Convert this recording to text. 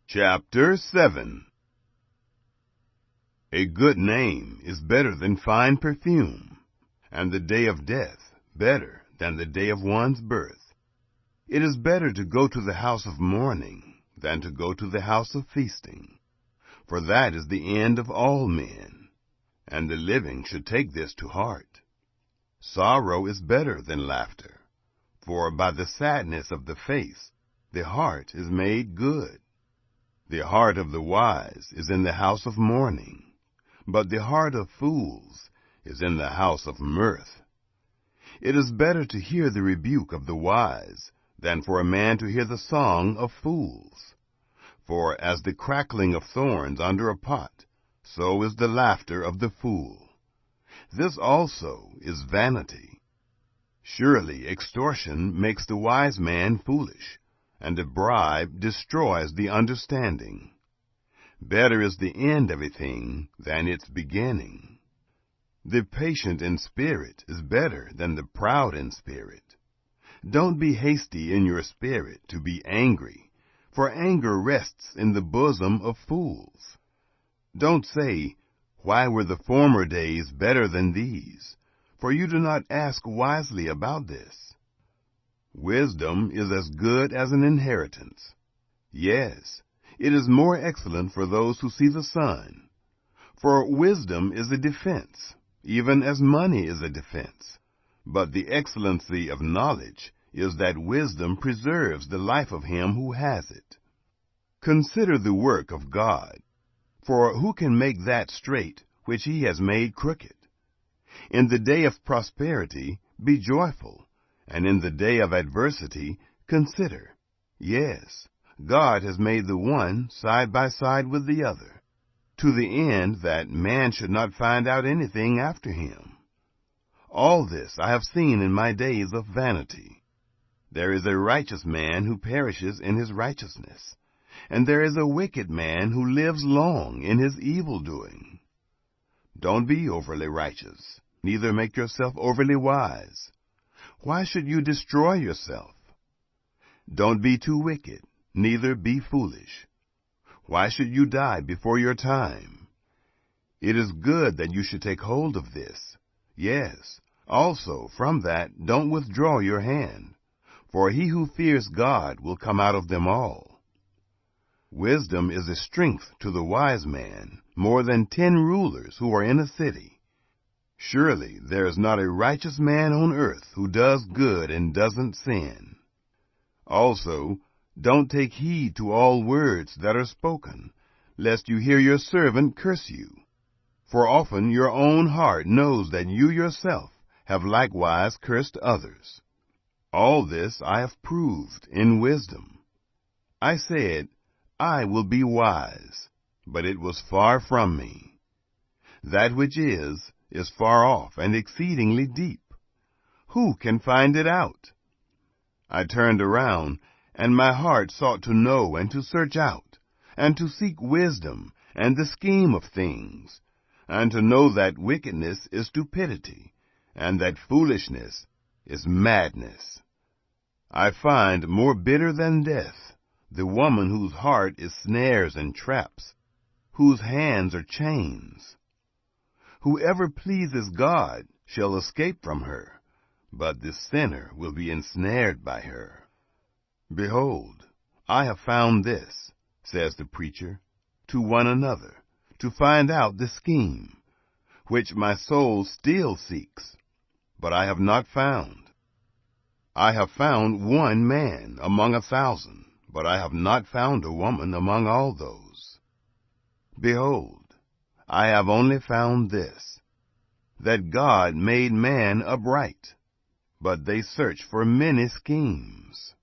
Chapter 7. A good name is better than fine perfume, and the day of death better than the day of one's birth. It is better to go to the house of mourning than to go to the house of feasting, for that is the end of all men, and the living should take this to heart. Sorrow is better than laughter, for by the sadness of the face the heart is made good. The heart of the wise is in the house of mourning, but the heart of fools is in the house of mirth. It is better to hear the rebuke of the wise than for a man to hear the song of fools. For as the crackling of thorns under a pot, so is the laughter of the fool. This also is vanity. Surely extortion makes the wise man foolish, and a bribe destroys the understanding. Better is the end of a thing than its beginning. The patient in spirit is better than the proud in spirit. Don't be hasty in your spirit to be angry, for anger rests in the bosom of fools. Don't say, "Why were the former days better than these?" For you do not ask wisely about this. Wisdom is as good as an inheritance. Yes, it is more excellent for those who see the sun. For wisdom is a defense, even as money is a defense. But the excellency of knowledge is that wisdom preserves the life of him who has it. Consider the work of God, for who can make that straight which he has made crooked? In the day of prosperity be joyful, and in the day of adversity consider. Yes, God has made the one side by side with the other, to the end that man should not find out anything after him. All this I have seen in my days of vanity. There is a righteous man who perishes in his righteousness, and there is a wicked man who lives long in his evil-doing. Don't be overly righteous, neither make yourself overly wise. Why should you destroy yourself? Don't be too wicked, neither be foolish. Why should you die before your time? It is good that you should take hold of this. Yes, also from that don't withdraw your hand, for he who fears God will come out of them all. Wisdom is a strength to the wise man, more than 10 rulers who are in a city. Surely there is not a righteous man on earth who does good and doesn't sin. Also, don't take heed to all words that are spoken, lest you hear your servant curse you. For often your own heart knows that you yourself have likewise cursed others. All this I have proved in wisdom. I said, I will be wise, but it was far from me. That which is far off and exceedingly deep. Who can find it out? I turned around, and my heart sought to know and to search out, and to seek wisdom and the scheme of things, and to know that wickedness is stupidity, and that foolishness is madness. I find more bitter than death the woman whose heart is snares and traps, whose hands are chains. Whoever pleases God shall escape from her, but the sinner will be ensnared by her. Behold, I have found this, says the preacher, to one another, to find out the scheme, which my soul still seeks, but I have not found. I have found one man among 1,000, but I have not found a woman among all those. Behold, I have only found this, that God made man upright, but they search for many schemes.